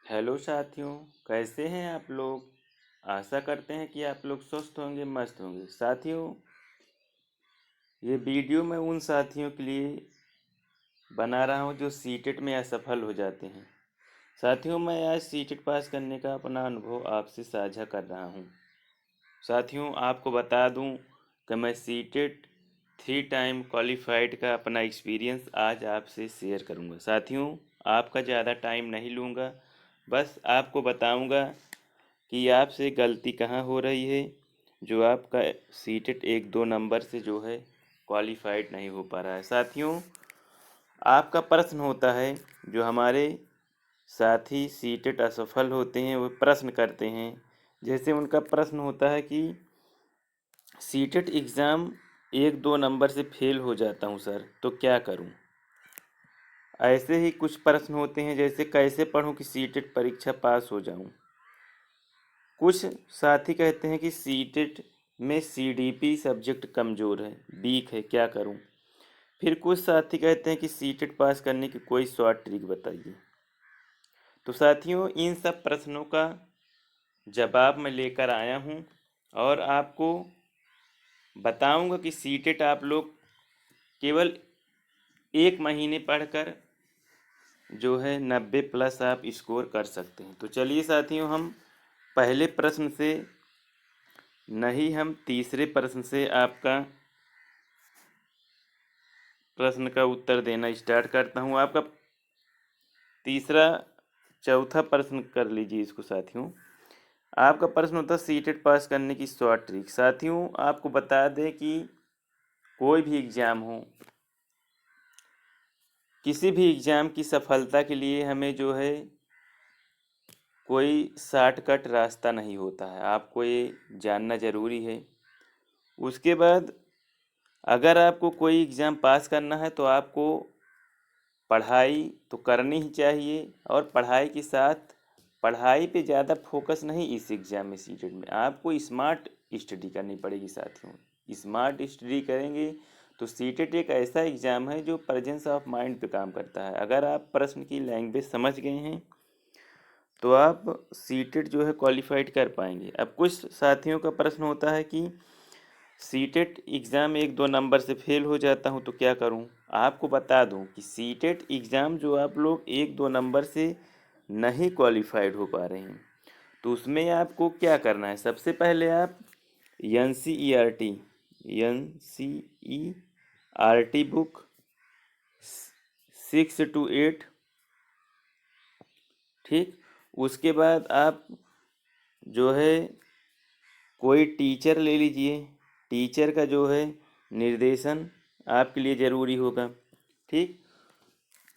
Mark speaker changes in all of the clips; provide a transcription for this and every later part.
Speaker 1: Hello साथियों, कैसे हैं आप लोग। आशा करते हैं कि आप लोग स्वस्थ होंगे, मस्त होंगे। साथियों, ये वीडियो मैं उन साथियों के लिए बना रहा हूं जो सीटेट में असफल हो जाते हैं। साथियों, मैं आज सीटेट पास करने का अपना अनुभव आपसे साझा कर रहा हूं। साथियों, आपको बता दूं कि मैं सीटेट 3 टाइम क्वालिफाइड का अपना एक्सपीरियंस आज आपसे शेयर करूंगा। साथियों, आपका ज़्यादा टाइम नहीं लूँगा, बस आपको बताऊंगा कि आपसे गलती कहाँ हो रही है, जो आपका सीटेट 1-2 नंबर से जो है क्वालिफाइड नहीं हो पा रहा है। साथियों, आपका प्रश्न होता है, जो हमारे साथी सीटेट असफल होते हैं वो प्रश्न करते हैं। जैसे उनका प्रश्न होता है कि सीटेट एग्ज़ाम 1-2 नंबर से फेल हो जाता हूँ सर, तो क्या करूँ। ऐसे ही कुछ प्रश्न होते हैं, जैसे कैसे पढूं कि सीटेट परीक्षा पास हो जाऊं। कुछ साथी कहते हैं कि सीटेट में सीडीपी सब्जेक्ट कमज़ोर है, वीक है, क्या करूं। फिर कुछ साथी कहते हैं कि सीटेट पास करने की कोई शॉर्ट ट्रिक बताइए। तो साथियों, इन सब प्रश्नों का जवाब मैं लेकर आया हूं और आपको बताऊंगा कि सीटेट आप लोग केवल 1 महीने पढ़कर जो है 90+ आप स्कोर कर सकते हैं। तो चलिए साथियों, हम पहले प्रश्न से नहीं, हम तीसरे प्रश्न से आपका प्रश्न का उत्तर देना स्टार्ट करता हूं। आपका तीसरा चौथा प्रश्न कर लीजिए इसको। साथियों, आपका प्रश्न होता है सीटेट पास करने की शॉर्ट ट्रिक। साथियों, आपको बता दें कि कोई भी एग्ज़ाम हो, किसी भी एग्ज़ाम की सफलता के लिए हमें जो है कोई शॉर्टकट रास्ता नहीं होता है, आपको ये जानना ज़रूरी है। उसके बाद अगर आपको कोई एग्ज़ाम पास करना है तो आपको पढ़ाई तो करनी ही चाहिए, और पढ़ाई के साथ पढ़ाई पे ज़्यादा फोकस नहीं। इस एग्ज़ाम में सीटेट में आपको स्मार्ट स्टडी करनी पड़ेगी। साथियों, स्मार्ट स्टडी करेंगे तो सीटेट एक ऐसा एग्ज़ाम है जो प्रेजेंस ऑफ माइंड पे काम करता है। अगर आप प्रश्न की लैंग्वेज समझ गए हैं तो आप सीटेट जो है क्वालिफाइड कर पाएंगे। अब कुछ साथियों का प्रश्न होता है कि सीटेट एग्ज़ाम 1-2 नंबर से फेल हो जाता हूँ तो क्या करूँ। आपको बता दूँ कि सीटेट एग्ज़ाम जो आप लोग 1-2 नंबर से नहीं क्वालिफाइड हो पा रहे हैं, तो उसमें आपको क्या करना है। सबसे पहले आप N C E R T book 6 to 8, ठीक। उसके बाद आप जो है कोई टीचर ले लीजिए। टीचर का जो है निर्देशन आपके लिए ज़रूरी होगा, ठीक।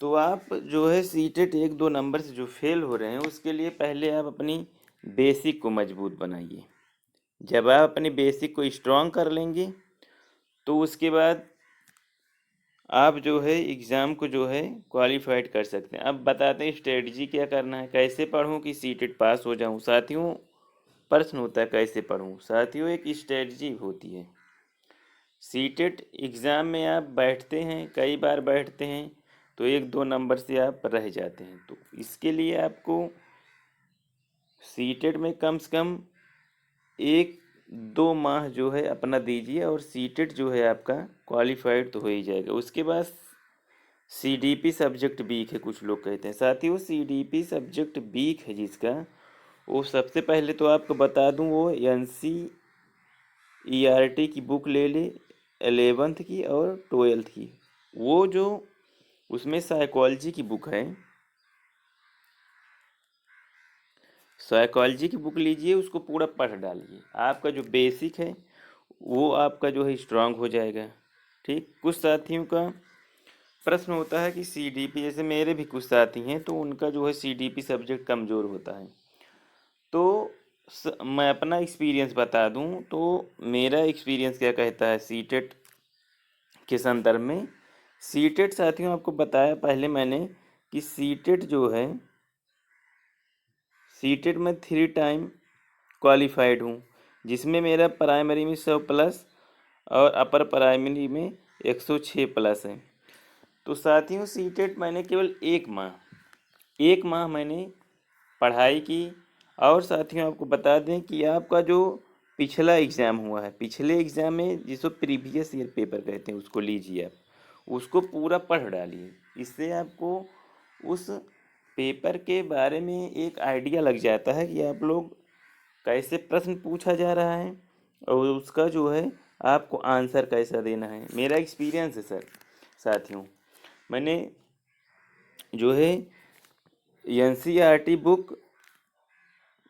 Speaker 1: तो आप जो है सीटेट 1-2 नंबर से जो फेल हो रहे हैं उसके लिए पहले आप अपनी बेसिक को मजबूत बनाइए। जब आप अपनी बेसिक को स्ट्रॉन्ग कर लेंगे तो उसके बाद आप जो है एग्ज़ाम को जो है क्वालिफाइड कर सकते हैं। अब बताते हैं स्ट्रेटजी क्या करना है, कैसे पढूं कि सीटेट पास हो जाऊं। साथियों, प्रश्न होता है कैसे पढूं। साथियों, एक स्ट्रेटजी होती है। सीटेट एग्ज़ाम में आप बैठते हैं, कई बार बैठते हैं तो 1-2 नंबर से आप रह जाते हैं। तो इसके लिए आपको सीटेट में कम से कम 1-2 माह जो है अपना दीजिए और सीटेट जो है आपका क्वालिफाइड तो हो ही जाएगा। उसके बाद सीडीपी सब्जेक्ट वीक है, कुछ लोग कहते हैं। साथियों, सीडीपी सब्जेक्ट वीक है जिसका, वो सबसे पहले तो आपको बता दूं, वो एनसीईआरटी की बुक ले ले, 11th की और 12th की। वो जो उसमें साइकोलॉजी की बुक है, साइकोलॉजी की बुक लीजिए, उसको पूरा पढ़ डालिए। आपका जो बेसिक है वो आपका जो है स्ट्रांग हो जाएगा, ठीक। कुछ साथियों का प्रश्न होता है कि सीडीपी, जैसे मेरे भी कुछ साथी हैं तो उनका जो है सीडीपी सब्जेक्ट कमज़ोर होता है। तो मैं अपना एक्सपीरियंस बता दूं तो मेरा एक्सपीरियंस क्या कहता है सीटेट के संदर्भ में। सीटेट साथियों, आपको बताया पहले मैंने कि सीटेट जो है, सीटेट में 3 टाइम क्वालिफाइड हूँ, जिसमें मेरा प्राइमरी में 100+ और अपर प्राइमरी में 106+ है। तो साथियों, सीटेट मैंने केवल 1 माह मैंने पढ़ाई की। और साथियों आपको बता दें कि आपका जो पिछला एग्ज़ाम हुआ है, पिछले एग्ज़ाम में जिसको प्रीवियस ईयर पेपर कहते हैं, उसको लीजिए आप, उसको पूरा पढ़ डालिए। इससे आपको उस पेपर के बारे में एक आइडिया लग जाता है कि आप लोग कैसे प्रश्न पूछा जा रहा है और उसका जो है आपको आंसर कैसा देना है। मेरा एक्सपीरियंस है सर साथियों, मैंने जो है एनसीईआरटी बुक,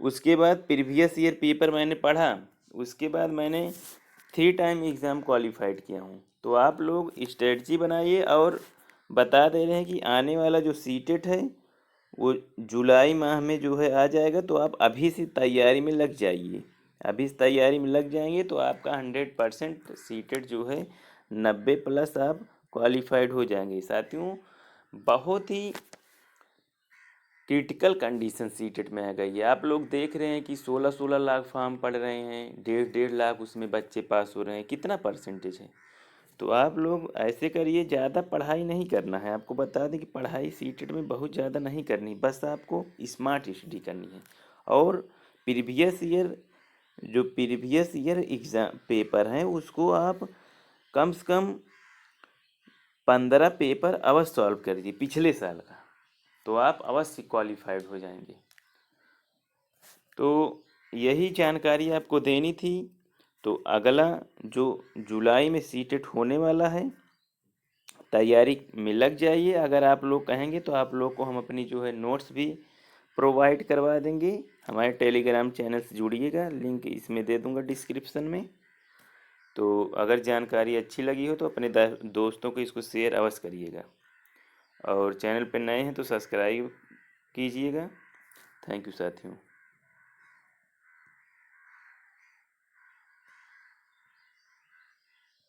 Speaker 1: उसके बाद प्रीवियस ईयर पेपर मैंने पढ़ा, उसके बाद मैंने 3 टाइम एग्ज़ाम क्वालिफाइड किया हूँ। तो आप लोग स्ट्रेटजी बनाइए और बता दे रहे हैं कि आने वाला जो सीटेट है वो जुलाई माह में जो है आ जाएगा, तो आप अभी से तैयारी में लग जाइए। अभी से तैयारी में लग जाएंगे तो आपका 100% सीटेट जो है 90+ आप क्वालिफाइड हो जाएंगे। साथियों बहुत ही क्रिटिकल कंडीशन सीटेट में आ गई है। आप लोग देख रहे हैं कि 16-16 लाख फॉर्म पढ़ रहे हैं, 1.5 लाख उसमें बच्चे पास हो रहे हैं, कितना परसेंटेज है। तो आप लोग ऐसे करिए, ज़्यादा पढ़ाई नहीं करना है। आपको बता दें कि पढ़ाई सीटेट में बहुत ज़्यादा नहीं करनी, बस आपको स्मार्ट स्टडी करनी है। और प्रीवियस ईयर जो प्रीवियस ईयर एग्ज़ाम पेपर हैं उसको आप कम से कम 15 पेपर अवश्य सॉल्व करिए पिछले साल का, तो आप अवश्य क्वालिफाइड हो जाएंगे। तो यही जानकारी आपको देनी थी। तो अगला जो जुलाई में सीटेट होने वाला है, तैयारी में लग जाइए। अगर आप लोग कहेंगे तो आप लोग को हम अपनी जो है नोट्स भी प्रोवाइड करवा देंगे। हमारे टेलीग्राम चैनल से जुड़िएगा, लिंक इसमें दे दूंगा डिस्क्रिप्शन में। तो अगर जानकारी अच्छी लगी हो तो अपने दोस्तों को इसको शेयर अवश्य करिएगा, और चैनल पर नए हैं तो सब्सक्राइब कीजिएगा। थैंक यू साथियों।